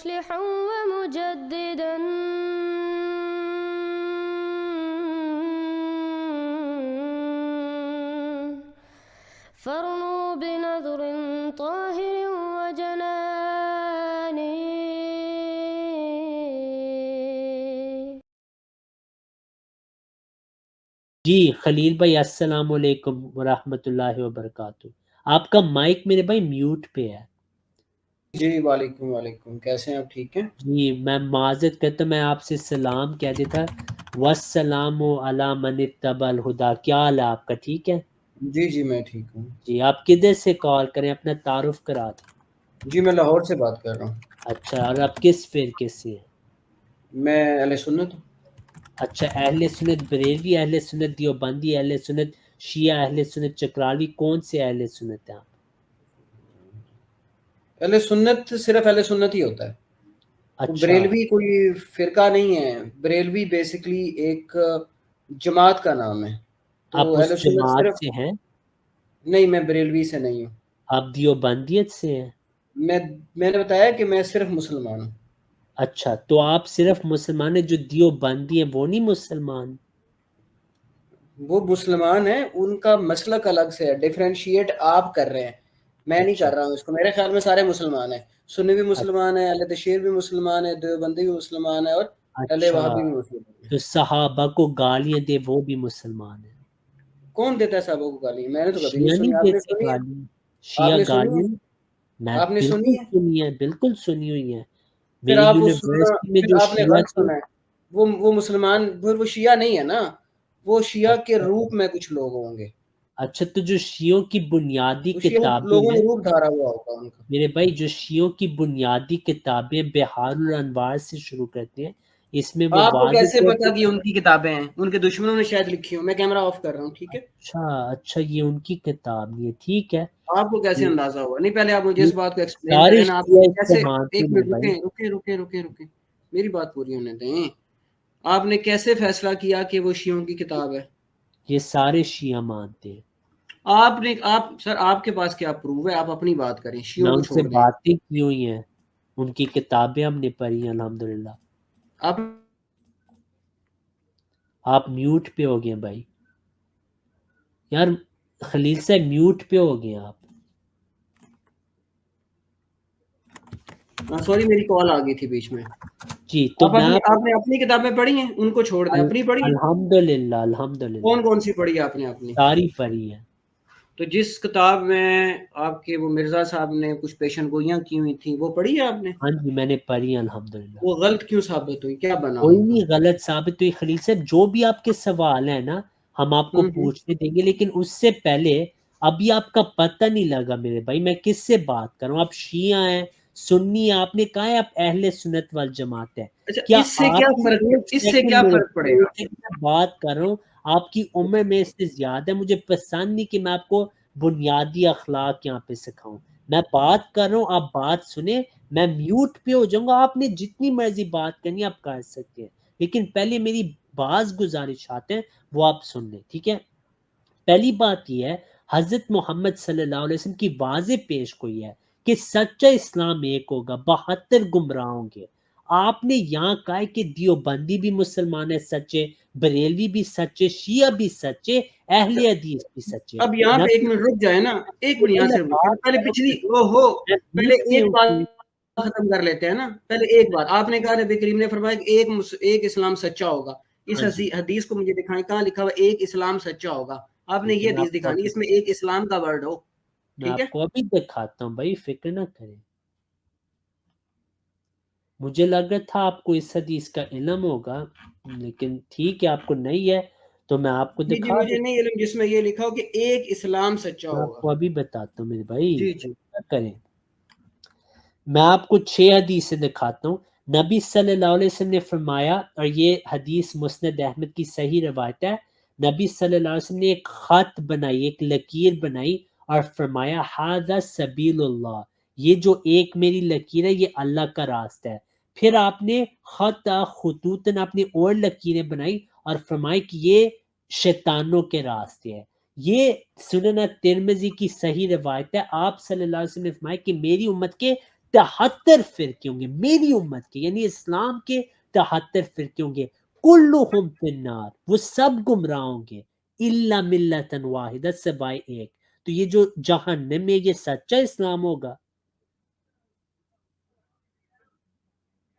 مصلحا ومجددا فارنوا بنظر طاهر وجنان. جی خلیل بھائی السلام علیکم ورحمۃ اللہ وبرکاتہ. آپ کا مائک میرے بھائی میوٹ پہ ہے. جی وعلیکم کیسے ہیں آپ؟ ٹھیک ہیں جی میں معذرت کرتا ہوں، میں آپ سے سلام کہہ دیتا. والسلام علی من اتبع الہدی. کیا حال ہے آپ کا؟ ٹھیک ہے جی میں ٹھیک ہوں. جی. آپ کدھر سے کال کریں؟ اپنا تعارف کرا دیں. جی میں لاہور سے بات کر رہا ہوں. اچھا، اور آپ کس فرقے سے ہیں؟ میں اہل سنت ہوں. اچھا، اہل سنت بریلوی، اہل سنت دیوبندی، اہل سنت شیعہ، اہل سنت چکراوی، کون سے اہل سنت ہیں آپ؟ اہل سنت صرف اہل سنت ہی ہوتا ہے. اچھا، بریلوی کوئی فرقہ نہیں ہے. بریلوی بیسکلی ایک جماعت کا نام ہے. آپ تو اس اہل سنت جماعت صرف سے ہیں؟ نہیں، میں بریلوی سے نہیں ہوں. آپ دیوبندیت سے ہیں؟ میں نے بتایا کہ میں صرف مسلمان ہوں. اچھا، تو آپ صرف مسلمان ہیں، جو دیوبندی ہیں وہ نہیں مسلمان؟ وہ مسلمان ہیں، ان کا مسلک الگ سے ہے. ڈیفرینشیٹ آپ کر رہے ہیں، میں نہیں اچھا کر رہا ہوں اس کو. میرے خیال میں سارے مسلمان ہیں. سنی بھی اچھا مسلمان ہیں، اہل تشیع بھی مسلمان ہیں، دیوبندی بھی مسلمان ہے، اور اہل اچھا، وہابی بھی مسلمان ہیں. تو صحابہ کو گالیاں دے وہ بھی مسلمان ہیں؟ کون دیتا ہے صحابہ کو گالی؟ میں نے تو کبھی نہیں شیعہ سنی. نہیں آپ نے دیتے سنی ہے؟ گالیاں؟ آپ شیعہ نے سنی ہے؟ گالیاں میں آپ نے بالکل سنی ہے؟ سنی ہے، بالکل سنی ہوئی ہیں. پھر میری آپ وہ سننا، یونیورسٹی میں پھر جو آپ نے شیعہ غلط تھے. سنا ہے. وہ مسلمان، پھر وہ شیعہ نہیں ہے نا، وہ شیعہ کے اچھا روپ میں کچھ لوگ ہوں گے. اچھا، تو جو شیعوں کی بنیادی تو شیعہ کتابیں لوگوں نے ہیں روپ دھارا ہوا ہوگا ان کا. میرے بھائی، جو شیعوں کی بنیادی کتابیں بہار الانوار سے شروع کرتے ہیں، اس میں وہ آپ کو واضح کیسے طور پتا پہ. کہ ان کی کتابیں ہیں؟ ان کے دشمنوں نے شاید لکھی ہوں. میں کیمرہ آف کر رہا ہوں، ٹھیک ہے؟ اچھا اچھا، یہ ان کی کتاب نہیں ہے، ٹھیک ہے. آپ کو کیسے یہ اندازہ ہوا؟ نہیں پہلے آپ مجھے یہ اس بات کو ایکسپلین سارے کریں نا. آپ شیعہ نے اس کو کیسے، مانتے ایک ہیں منٹ بھائی. رکیں، میری بات پوری ہونے دیں. آپ نے کیسے فیصلہ کیا کہ وہ شیعوں کی کتاب ہے؟ یہ سارے شیعہ مانتے ہیں. سر آپ کے پاس کیا پروف ہے؟ آپ اپنی بات کریں، میں شیعوں کو ان سے چھوڑ دیں. باتیں کی ہوئی ہیں، ان کی کتابیں ہم نے پڑھی ہیں الحمدللہ. آپ آپ میوٹ پہ ہو گئے بھائی. یار خلیل سے میوٹ پہ ہو گئے آپ. سوری، میری کال آ گئی تھی بیچ میں. جی تو میں آپ نے اپنی کتابیں پڑھی ہیں؟ ان کو چھوڑ دیں، اپنی پڑھی ہیں؟ الحمدللہ الحمدللہ کون سی پڑھی آپ نے اپنی؟ ساری پڑھی ہے. تو جس کتاب میں آپ کے وہ مرزا صاحب نے کچھ پیشن گوئیاں کی ہوئی تھیں، وہ پڑھی ہے آپ نے؟ ہاں جی میں نے پڑھی ہے الحمدللہ. وہ غلط کیوں ثابت ہوئی؟ کیا بنا کوئی ان کا؟ نہیں غلط ثابت ہوئی خلیل صاحب. جو بھی آپ کے سوال ہیں نا ہم آپ کو ہوں. پوچھنے دیں گے، لیکن اس سے پہلے ابھی آپ کا پتہ نہیں لگا میرے بھائی میں کس سے بات کروں. آپ شیعہ ہیں، سنی ہیں، آپ نے کہا ہے آپ اہل سنت والجماعت ہے. اچھا، کیا اس سے کیا آپ کی فرق، ایک اس سے سیکنڈ کیا میرے فرق پڑے گا؟ میں بات کر رہا ہوں. آپ کی عمر میں سے زیادہ ہے، مجھے پسند نہیں کہ میں آپ کو بنیادی اخلاق یہاں پہ سکھاؤں. میں بات کر رہا ہوں، آپ بات سنیں. میں میوٹ پہ ہو جاؤں گا، آپ نے جتنی مرضی بات کرنی آپ کر سکتے ہیں، لیکن پہلے میری بعض گزارشات ہیں وہ آپ سن لیں، ٹھیک ہے. پہلی بات یہ ہے، حضرت محمد صلی اللہ علیہ وسلم کی واضح پیش گوئی ہے کہ سچا اسلام ایک ہوگا، 72 گمراہ ہوں گے. آپ نے یہاں کہا ہے کہ دیوبندی بھی مسلمان ہے سچے، بریلوی بھی سچے، شیعہ بھی سچے، اہل حدیث بھی سچے. اب یہاں پہ ایک نبی منٹ رک جائے نا، ایک منٹ یہاں میں سے رک بات پہلے کروں پچھلی میں پہلے میوٹ پہ ایک بات ہوں. ختم کر لیتے ہیں نا. پہلے ایک بات آپ نے کہا، نبی کریم نے فرمایا کہ ایک اسلام سچا ہوگا. اس ہاں جی حدیث کو مجھے دکھائیں، کہاں لکھا ہوا ایک اسلام سچا ہوگا؟ آپ نے ٹھیک ہے، یہ حدیث دکھانی اس میں ایک اسلام کا ورڈ ہو. میں ٹھیک ہے، آپ کو ابھی دکھاتا ہوں بھائی، فکر نہ کریں. مجھے لگ رہا تھا آپ کو اس حدیث کا علم ہوگا، لیکن ٹھیک ہے آپ کو نہیں ہے تو میں آپ کو جی دکھا مجھے دوں. نہیں علم جس میں یہ لکھا ہو کہ ایک اسلام سچا میں آپ ہوگا. کو ابھی بتاتا ہوں میرے بھائی، جی کیا کریں. میں آپ کو 6 حدیثیں دکھاتا ہوں. نبی صلی اللہ علیہ وسلم نے فرمایا، اور یہ حدیث مسند احمد کی صحیح روایت ہے، نبی صلی اللہ علیہ وسلم نے ایک خط بنائی، ایک لکیر بنائی اور فرمایا ھذا سبیل اللہ، یہ جو ایک میری لکیر ہے یہ اللہ کا راستہ ہے. پھر آپ نے خطوطن اپنی اور لکیریں بنائی اور فرمایا کہ یہ شیطانوں کے راستے ہے. یہ سنن ترمذی کی صحیح روایت ہے. آپ صلی اللہ علیہ وسلم نے فرمایا کہ میری امت کے 73 فرقے ہوں گے میری امت کے، یعنی اسلام کے 73 فرقے ہوں گے، کلہم فی النار، وہ سب گمراہ ہوں گے، الا ملۃ واحدہ، سوائے ایک۔ تو یہ جو جہنم میں، یہ سچا اسلام ہوگا؟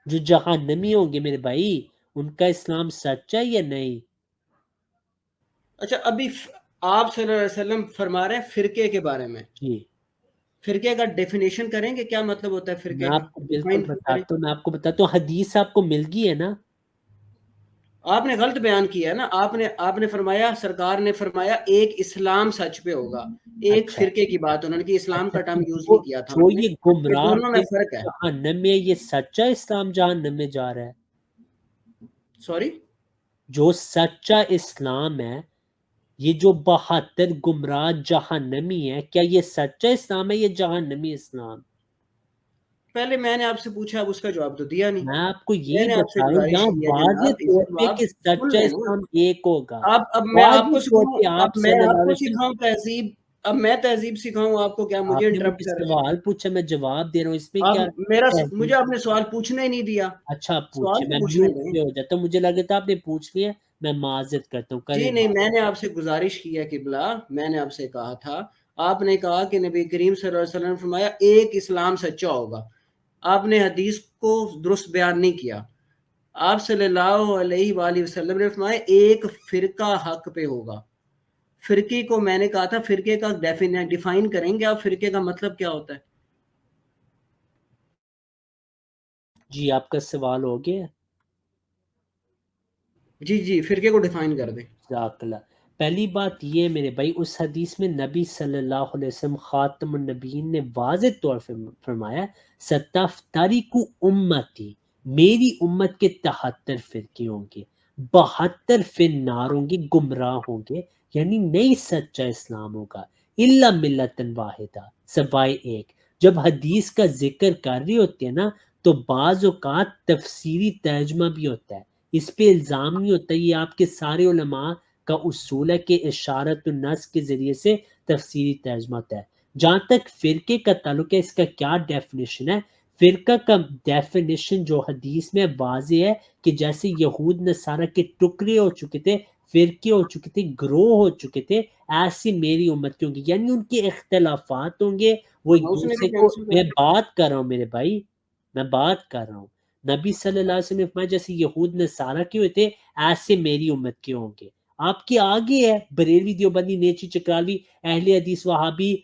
جو جہنمی ہوں گے میرے بھائی، ان کا اسلام سچا ہے یا نہیں؟ اچھا ابھی آپ صلی اللہ علیہ وسلم فرما رہے ہیں فرقے کے بارے میں، جی فرقے کا ڈیفینیشن کریں گے، کیا مطلب ہوتا ہے فرقے میں کا، آپ کو بالکل ڈیفائن کریں۔ بتاتا ہوں، میں آپ کو بتاتا ہوں، حدیث آپ کو مل گئی ہے نا؟ آپ نے غلط بیان کیا ہے نا، آپ نے فرمایا، سرکار نے فرمایا ایک اسلام سچ پہ ہوگا، ایک اچھا فرقے کی بات، انہوں نے کہ اسلام اچھا، کا تو ٹرم یوز نہیں کیا تھا جو انہوں نے، یہ یہ گمراہ دونوں میں ہوئے فرق ہے۔ جہنم میں، یہ سچا اسلام جہنم میں جا رہا ہے؟ سوری، جو سچا اسلام ہے، یہ جو 72 گمراہ جہنمی ہے، کیا یہ سچا اسلام ہے یا جہنمی اسلام؟ پہلے میں نے آپ سے پوچھا، اب اس کا جواب تو دیا نہیں۔ میں آپ کو میں یہی نے آپ سے بتا رہا ہوں، گزارش یہاں کی ہے واضح جناب، اسے طور تو پہ آپ کہ سن سچا لیں نا۔ اسلام ایک ہوگا، اب میں آپ کو واضح طور سکھاؤں، پہ اب آپ میں صلی اللہ آپ علیہ کو وسلم، سکھاؤں تہذیب، اب میں تہذیب سکھاؤں آپ کو، کیا مجھے آپ نے انٹرپٹ مجھے کر رہے ہیں سوال پوچھا، میں جواب دے رہا ہوں، اس میں آپ؟ کیا مجھے تہذیب آپ ہے؟ نے سوال پوچھنے ہی نہیں دیا، اچھا آپ سوال پوچھے، تو میں پوچھنے میوٹ دیں۔ پہ ہو جاتا ہوں، مجھے لگا تھا آپ نے پوچھ لیا، میں معذرت کرتا ہوں، جی کریں نہیں، بات۔ میں نے آپ سے گزارش کی ہے قبلہ، میں نے آپ سے کہا تھا، آپ نے کہا کہ نبی کریم صلی اللہ علیہ وسلم نے فرمایا ایک اسلام سچا ہوگا، آپ نے حدیث کو درست بیان نہیں کیا۔ آپ صلی اللہ علیہ وآلہ وسلم نے فرمایا ایک فرقہ حق پہ ہوگا۔ فرقے کو میں نے کہا تھا، فرقے کا ڈیفائن کریں گے آپ، فرقے کا مطلب کیا ہوتا ہے؟ جی آپ کا سوال ہو گیا؟ جی فرقے کو ڈیفائن کر دیں۔ جزاک اللہ۔ پہلی بات یہ ہے میرے بھائی، اس حدیث میں نبی صلی اللہ علیہ وسلم خاتم النبیین نے واضح طور پر فرمایا، ستفترق امتی، میری امت کے 73 فرقے ہوں گے، 72 فی النار ہوں گے، گمراہ ہوں گے، یعنی نئی سچا اسلام ہوگا، الا ملۃ واحدہ، سوائے ایک۔ جب حدیث کا ذکر کر رہی ہوتے ہیں نا، تو بعض اوقات تفسیری ترجمہ بھی ہوتا ہے، اس پہ الزام نہیں ہوتا، یہ آپ کے سارے علماء کا اصول ہے کہ اشارت النص کے ذریعے سے تفسیری ترجمہ ہوتا ہے۔ جہاں تک فرقے کا تعلق ہے، اس کا کیا ڈیفینیشن ہے؟ فرقہ کا ڈیفینیشن جو حدیث میں واضح ہے کہ جیسے یہود نصارہ کے ٹکڑے ہو چکے تھے، فرقے ہو چکے تھے، گروہ ہو چکے تھے، ایسی میری امت کی ہوں گی، یعنی ان کے اختلافات ہوں گے، وہ ایک اس نے بھی دوسرے کو، کینسل میں کر دیا۔ بات کر رہا ہوں میرے بھائی، میں بات کر رہا ہوں، نبی صلی اللہ علیہ وسلم نے فرمایا جیسے یہود نصارہ کے ہوئے تھے، ایسے میری امت کے ہوں گے۔ آپ کے آگے ہے بریلوی، دیوبندی، نیچی، چکراوی، اہل حدیث، وہابی،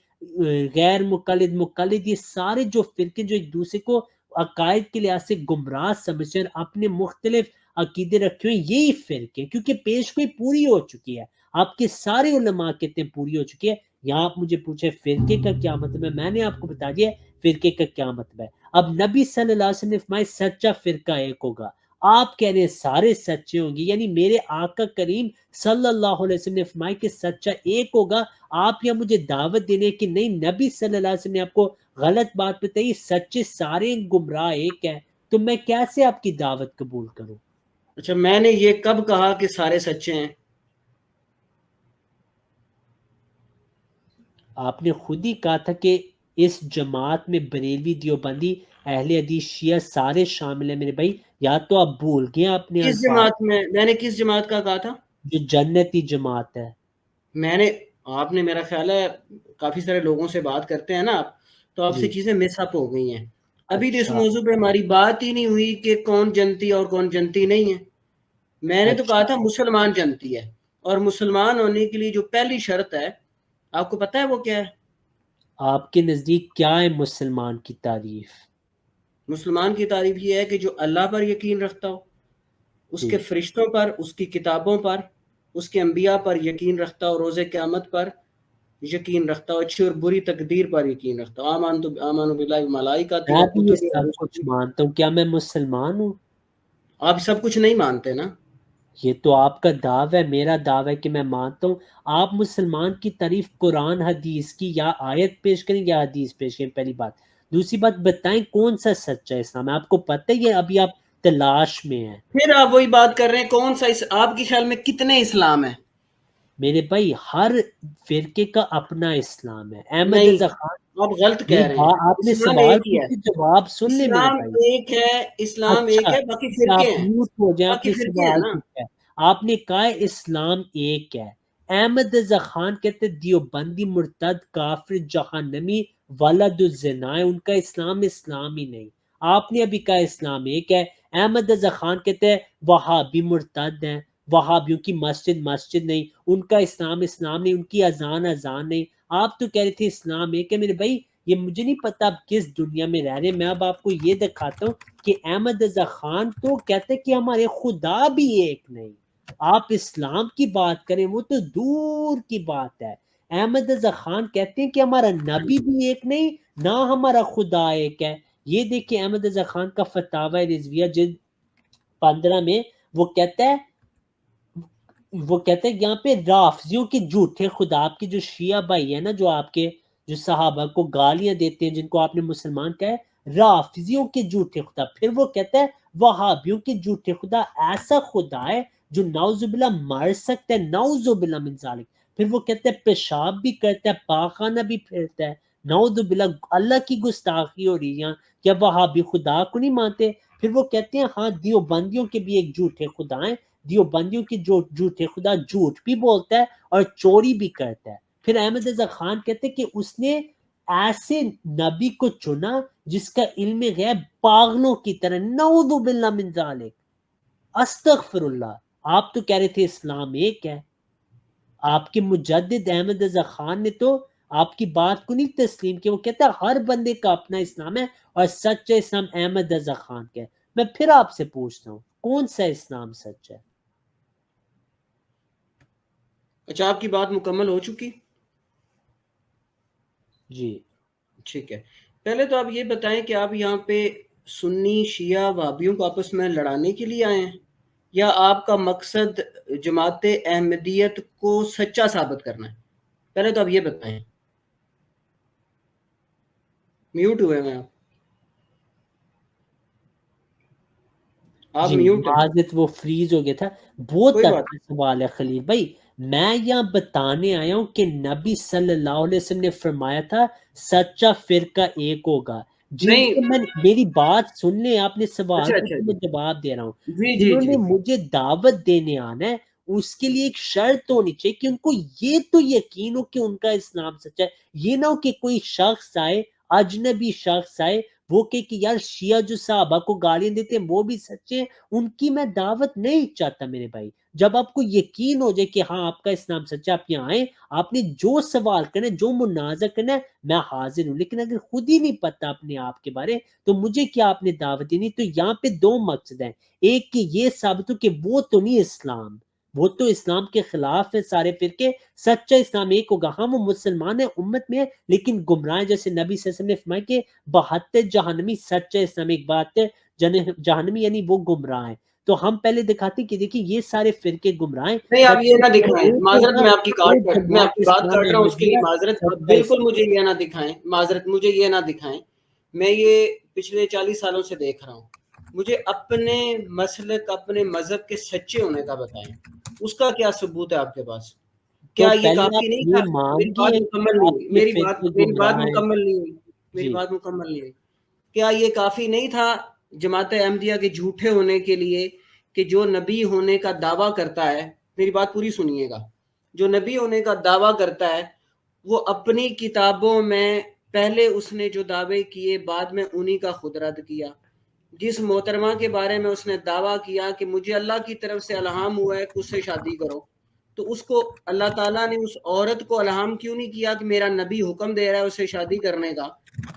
غیر مقلد، مقلد، یہ سارے جو فرقے جو ایک دوسرے کو عقائد کے لحاظ سے گمراہ سمجھتے ہیں، اپنے مختلف عقیدے رکھے ہوئے، یہی فرقے، کیونکہ پیشگوئی پوری ہو چکی ہے، آپ کے سارے علماء کہتے ہیں پوری ہو چکی ہے۔ یہاں آپ مجھے پوچھے فرقے کا کیا مطلب ہے، میں نے آپ کو بتا دیا فرقے کا کیا مطلب ہے۔ اب نبی صلی اللہ علیہ وسلم نے فرمایا سچا فرقہ ایک ہوگا، آپ کہہ رہے ہیں سارے سچے ہوں گے، یعنی میرے آقا کریم صلی اللہ علیہ وسلم نے فرمایا کہ سچا ایک ہوگا، آپ یہاں مجھے دعوت دینے کہ نہیں، نبی صلی اللہ علیہ وسلم نے آپ کو غلط بات بتائی، سچے سارے گمراہ ایک ہے، تو میں کیسے آپ کی دعوت قبول کروں؟ اچھا میں نے یہ کب کہا کہ سارے سچے ہیں؟ آپ نے خود ہی کہا تھا کہ اس جماعت میں بریلوی، دیوبندی، اہل حدیث، شیعہ سارے شامل ہیں میرے بھائی، یا تو آپ بھول گئے اپنے کس الفاظ، جماعت میں نے کس جماعت کا کہا تھا؟ جو جنتی جماعت ہے۔ میں نے، آپ نے، میرا خیال ہے کافی سارے لوگوں سے بات کرتے ہیں نا آپ، تو آپ سے جی چیزیں مس اپ ہو گئی ہیں، ابھی تو اس اچھا موضوع پہ ہماری بات ہی نہیں ہوئی کہ کون جنتی اور کون جنتی نہیں ہے۔ میں نے تو کہا اچھا، تھا مسلمان جنتی ہے، اور مسلمان ہونے کے لیے جو پہلی شرط ہے، آپ کو پتہ ہے وہ کیا ہے؟ آپ کے نزدیک کیا ہے مسلمان کی تعریف؟ مسلمان کی تعریف یہ ہے کہ جو اللہ پر یقین رکھتا ہو، اس جی کے فرشتوں پر، اس کی کتابوں پر، اس کے انبیاء پر یقین رکھتا ہو، روز قیامت پر یقین رکھتا ہو، اچھی اور بری تقدیر پر یقین رکھتا ہو، آمن باللہ وملائکتہ میں بھی یہ وکتبہ سب کچھ ورسلہ۔ مانتا ہوں، کیا میں مسلمان ہوں؟ آپ سب کچھ نہیں مانتے نا؟ یہ تو آپ کا دعویٰ ہے، میرا دعویٰ ہے کہ میں مانتا ہوں۔ آپ مسلمان کی تعریف قرآن حدیث کی یا آیت پیش کریں یا حدیث پیش کریں، پہلی بات۔ دوسری بات بتائیں کون سا سچا اسلام ہے، آپ کو پتہ ہی ہے، ابھی آپ تلاش میں ہیں۔ پھر آپ وہی بات کر رہے ہیں، کون سا آپ کے خیال میں کتنے اسلام ہیں؟ میرے بھائی ہر فرقے کا اپنا اسلام ہے، احمد نہیں، رضا خان آپ غلط کہہ میری رہے ہیں. آپ نے اسلام سوال ایک ہی ہے. پوچھے، جواب سن لیں میرے اسلام بھائی. ایک ہے، اسلام ایک اچھا ہے، باقی فرقے آپ ہیں. میوٹ ہو جائیں، آپ باقی نے فرقے ہیں سوال نا. پوچھا ہے. آپ نے کہا ہے اسلام ایک ہے. احمد رضا خان کہتے دیوبندی مرتد کافر جہنمی ولد الزنا ہے، ان کا اسلام اسلام ہی نہیں. آپ نے ابھی کہا اسلام ایک ہے. احمد رضا خان کہتے ہیں وہابی مرتد ہیں، وہابیوں کی مسجد مسجد نہیں، ان کا اسلام اسلام نہیں، ان کی اذان اذان نہیں. آپ تو کہہ رہے تھے اسلام ایک ہے. میرے بھائی یہ مجھے نہیں پتا آپ کس دنیا میں رہ رہے ہیں. میں اب آپ کو یہ دکھاتا ہوں کہ احمد رضا خان تو کہتے کہ ہمارے خدا بھی ایک نہیں. آپ اسلام کی بات کریں وہ تو دور کی بات ہے. احمد رضا خان کہتے ہیں کہ ہمارا نبی بھی ایک نہیں، نہ ہمارا خدا ایک ہے. یہ دیکھیں احمد رضا خان کا فتاوی رضویہ جلد 15 میں وہ کہتے ہیں یہاں پہ رافضیوں کے جھوٹے خدا، آپ کے جو شیعہ بھائی ہیں نا، جو آپ کے جو صحابہ کو گالیاں دیتے ہیں، جن کو آپ نے مسلمان کہا ہے، رافضیوں کے جھوٹے خدا. پھر وہ کہتا ہے وہابیوں کے جھوٹے خدا ایسا خدا ہے جو نعوذ باللہ مر سکتا ہے، نعوذ باللہ من ذالک. پھر وہ کہتے ہیں پیشاب بھی کرتا ہے، پاخانہ بھی پھرتا ہے. نعوذ باللہ، اللہ کی گستاخی ہو رہی ہے یہاں. کیا وہابی خدا کو نہیں مانتے؟ پھر وہ کہتے ہیں ہاں دیوبندیوں کے بھی ایک جھوٹے خدا ہیں، دیوبندیوں کے جو جھوٹے خدا جھوٹ بھی بولتا ہے اور چوری بھی کرتا ہے. پھر احمد رضا خان کہتے ہیں کہ اس نے ایسے نبی کو چنا جس کا علم غیب پاگلوں کی طرح. نعوذ باللہ من ذالک، استغفر اللہ. آپ تو کہہ رہے تھے اسلام ایک ہے. آپ کے مجدد احمد رضا خان نے تو آپ کی بات کو نہیں تسلیم کیا. وہ کہتا ہے ہر بندے کا اپنا اسلام ہے اور سچا اسلام احمد رضا خان کا ہے. میں پھر آپ سے پوچھتا ہوں کون سا اسلام سچ ہے؟ اچھا، آپ کی بات مکمل ہو چکی؟ جی ٹھیک ہے. پہلے تو آپ یہ بتائیں کہ آپ یہاں پہ سنی شیعہ وہابیوں کو آپس میں لڑانے کے لیے آئے ہیں، یا آپ کا مقصد جماعت احمدیت کو سچا ثابت کرنا ہے؟ پہلے تو آپ یہ بتائیں. میوٹ ہوئے ہیں آپ جی میوٹ ہیں. معذرت، وہ فریز ہو گیا تھا. بہت کوئی بات اچھا سوال ہے خلیل بھائی. میں یہاں بتانے آیا ہوں کہ نبی صلی اللہ علیہ وسلم نے فرمایا تھا سچا فرقہ ایک ہوگا. جن نہیں. سے میں میری بات سن لیں، آپ نے سوال اچھا اچھا پوچھا، جی میں جواب دے رہا ہوں. جی جی جنہوں جی نے مجھے دعوت دینے آنا ہے اس کے لیے ایک شرط ہونی چاہیے کہ ان کو یہ تو یقین ہو کہ ان کا اسلام سچا ہے. یہ نہ ہو کہ کوئی شخص آئے، اجنبی شخص آئے، وہ کہ یار شیعہ جو صحابہ کو گالیاں دیتے ہیں وہ بھی سچے ہیں، ان کی میں دعوت نہیں چاہتا. میرے بھائی جب آپ کو یقین ہو جائے کہ ہاں آپ کا اسلام سچا، آپ یہاں آئیں، آپ نے جو سوال کرنا ہے، جو منازع کرنا ہے، میں حاضر ہوں. لیکن اگر خود ہی نہیں پتا اپنے آپ کے بارے تو مجھے کیا آپ نے دعوت دینی؟ تو یہاں پہ دو مقصد ہیں. ایک کہ یہ ثابت ہو کہ وہ تو نہیں اسلام، وہ تو اسلام کے خلاف ہے سارے فرقے. سچا اسلام ایک ہوگا. ہاں وہ مسلمان ہے، امت میں ہے، لیکن گمراہ ہے. جیسے نبی صلی اللہ علیہ وسلم نے فرمایا کہ 72 جہنمی، سچا اسلام ایک بات ہے. جہنمی یعنی وہ گمراہ ہیں. تو ہم پہلے دکھاتے ہیں کہ دیکھیں یہ سارے فرقے گمراہ ہیں. نہیں، آپ یہ سچا نہ اسلام دکھائیں. ایک معذرت، ہوگا، میں وہ میں آپ جماعت کی بات اسلام کاٹ رہا ہوں، اس کے لیے احمدیہ معذرت. سچا بالکل اسلام. مجھے یہ نہ دکھائیں. معذرت، مجھے یہ نہ دکھائیں. میں یہ پچھلے 40 سالوں سے دیکھ رہا ہوں. مجھے اپنے مسلک، اپنے مذہب کے سچے ہونے کا بتائیں. اس کا کیا ثبوت ہے آپ کے پاس؟ تو کیا یہ پہلے کافی آپ نہیں یہ تھا؟ میری بات مانگیے کہ مکمل نہیں آپ ہوئی. کے فرقے میری بات گمراہ ہیں. مکمل نہیں ہوئی. میری جی بات مکمل نہیں ہوئی. کیا یہ کافی نہیں تھا جماعت احمدیہ کے جھوٹے ہونے کے لیے کہ جو نبی ہونے کا دعویٰ کرتا ہے، میری بات پوری سنیے گا، جو نبی ہونے کا دعویٰ کرتا ہے وہ اپنی کتابوں میں پہلے اس نے جو دعوے کیے بعد میں انہی کا خود رد کیا. جس محترمہ کے بارے میں اس نے دعویٰ کیا کہ مجھے اللہ کی طرف سے الہام ہوا ہے کہ اس سے شادی کرو، تو اس کو اللہ تعالیٰ نے اس عورت کو الہام کیوں نہیں کیا کہ میرا نبی حکم دے رہا ہے اسے شادی کرنے کا؟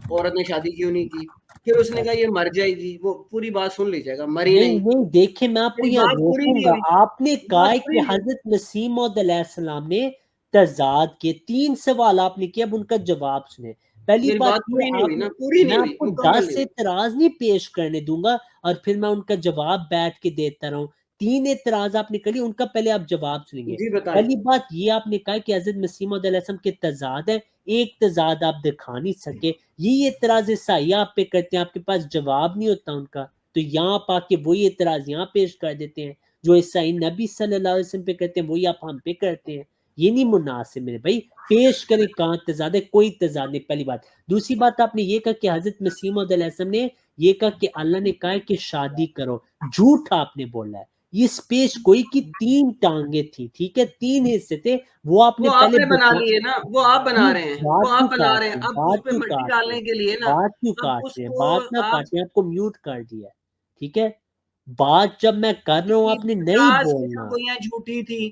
عورت نے شادی کیوں نہیں کی؟ پھر اس نے کہا یہ مر جائے گی. وہ پوری بات سن لیجیے گا، مری نہیں نہیں. نہیں، دیکھیں میں آپ کو میری یہاں بات پوری روکوں نہیں گا. ہوئی. آپ نے کہا بات ہے کہ پوری نہیں. حضرت مسیح موعود علیہ السلام نے تضاد کے 3 سوال آپ نے کیا، اب ان کا جواب سنیں. پہلی میری بات بات یہ پوری نہیں آپ ہوئی نے، نا، پوری نہیں میں ہوئی، آپ کو مکمل 10 نہیں ہوئی. اعتراض نہیں پیش کرنے دوں گا اور پھر میں ان کا جواب بیٹھ کے دیتا رہوں. 3 اعتراض آپ نے کری، ان کا پہلے آپ جواب سنیں گے. جی بتائیں. پہلی بات یہ آپ نے کہا کہ حضرت مسیح موعود علیہ السلام کے تضاد ہے، ایک تضاد آپ دکھا نہیں سکے. یہ اعتراض عیسائی آپ پہ کرتے ہیں، آپ کے پاس جواب نہیں ہوتا ان کا، تو یہاں آپ آ کے وہی اعتراض یہاں پیش کر دیتے ہیں. جو عیسائی نبی صلی اللہ علیہ وسلم پہ کرتے ہیں وہی آپ ہم پہ کرتے ہیں. یہ نہیں مناسب میرے بھائی، پیش کریں کہاں تضاد ہے، کوئی تضاد نہیں، پہلی بات۔ دوسری بات آپ نے یہ کہا کہ حضرت مسیح موعود علیہ السلام نے یہ کہا کہ اللہ نے کہا ہے کہ شادی کرو، جھوٹ آپ نے بولا ہے۔ اس پیش گوئی کی 3 ٹانگیں تھی، ٹھیک ہے، 3 حصے تھے، وہ آپ نے وہ آپ پہلے نے بنا لیے نا، وہ آپ بنا رہے ہیں، وہ بات آپ کیوں بنا کاٹ رہے رہے ہیں، ہیں، اب اس بات پہ کیوں مٹی کاٹ رہے ڈالنے ہیں، کے لیے نا، بات کیوں اب کاٹ اس رہے ہیں، کو بات نہ آپ کاٹیں، آپ کو میوٹ کر دیا ہے، ٹھیک ہے۔ بات جب میں کر رہا ہوں آپ نے نہیں 50 بولنا پیشن گوئیاں جھوٹی تھی۔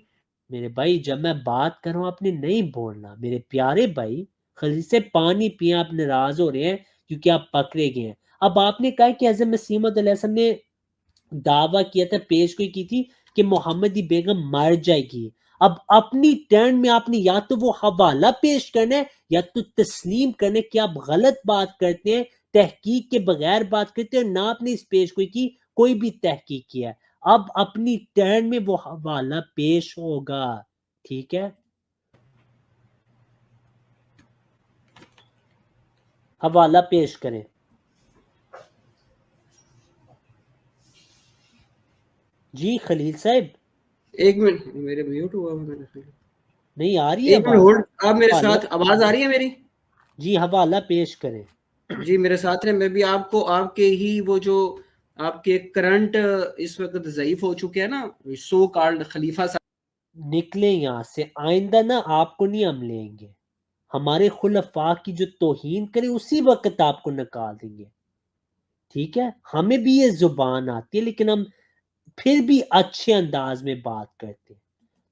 میرے بھائی، جب میں بات کر رہا ہوں آپ نے نہیں بولنا میرے پیارے بھائی، خلیل سے پانی پئیں، آپ ناراض ہو رہے ہیں کیونکہ آپ پکڑے گئے ہیں۔ اب آپ نے کہا کہ حضرت مسیح موعود علیہ السلام نے دعویٰ کیا تھا، پیش گوئی کی تھی کہ محمدی بیگم مر جائے گی۔ اب اپنی ٹرن میں آپ نے یا تو وہ حوالہ پیش کرنا ہے یا تو تسلیم کرنے کہ آپ غلط بات کرتے ہیں، تحقیق کے بغیر بات کرتے ہیں، اور نہ آپ نے اس پیش گوئی کی کوئی بھی تحقیق کیا ہے۔ اب اپنی ٹرن میں وہ حوالہ پیش ہوگا، ٹھیک ہے، حوالہ پیش کریں۔ جی خلیل صاحب، ایک منٹ، میرے میوٹ ہوا ہوا میں نے، نہیں آ رہی ہے ایک منٹ آواز؟ ہولڈ، آپ میرے حوالہ، ساتھ، آواز آ رہی ہے میری؟ جی حوالہ پیش کریں۔ جی میرے ساتھ رہے، میں بھی آپ کو آپ کے ہی وہ جو آپ کے کرنٹ اس وقت ضعیف ہو چکے ہیں نا، سو کالڈ خلیفہ صاحب، نکلیں یہاں سے، آئندہ نہ آپ کو نہیں ہم لیں گے، ہمارے خلفاء کی جو توہین کرے اسی وقت آپ کو نکال دیں گے، ٹھیک ہے۔ ہمیں بھی یہ زبان آتی ہے لیکن ہم پھر بھی اچھے انداز میں بات کرتے ہیں،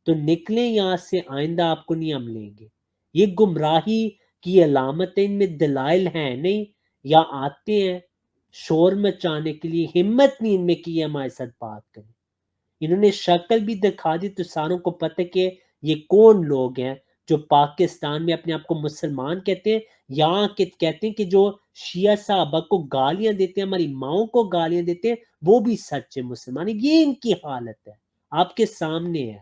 تو نکلیں یہاں سے، آئندہ آپ کو نہیں ہم لیں گے۔ یہ گمراہی کی علامتیں، ان میں دلائل ہیں نہیں، یا آتے ہیں شور مچانے کے لیے، ہمت نہیں ان میں کی یہ ہمارے ساتھ بات کریں۔ انہوں نے شکل بھی دکھا دی تو ساروں کو پتہ کہ یہ کون لوگ ہیں جو پاکستان میں اپنے آپ کو مسلمان کہتے ہیں، یہاں کے کہتے ہیں کہ جو شیعہ صحابہ کو گالیاں دیتے ہیں، ہماری ماؤں کو گالیاں دیتے ہیں، وہ بھی سچے مسلمان ہیں۔ یہ ان کی حالت ہے، آپ کے سامنے ہے۔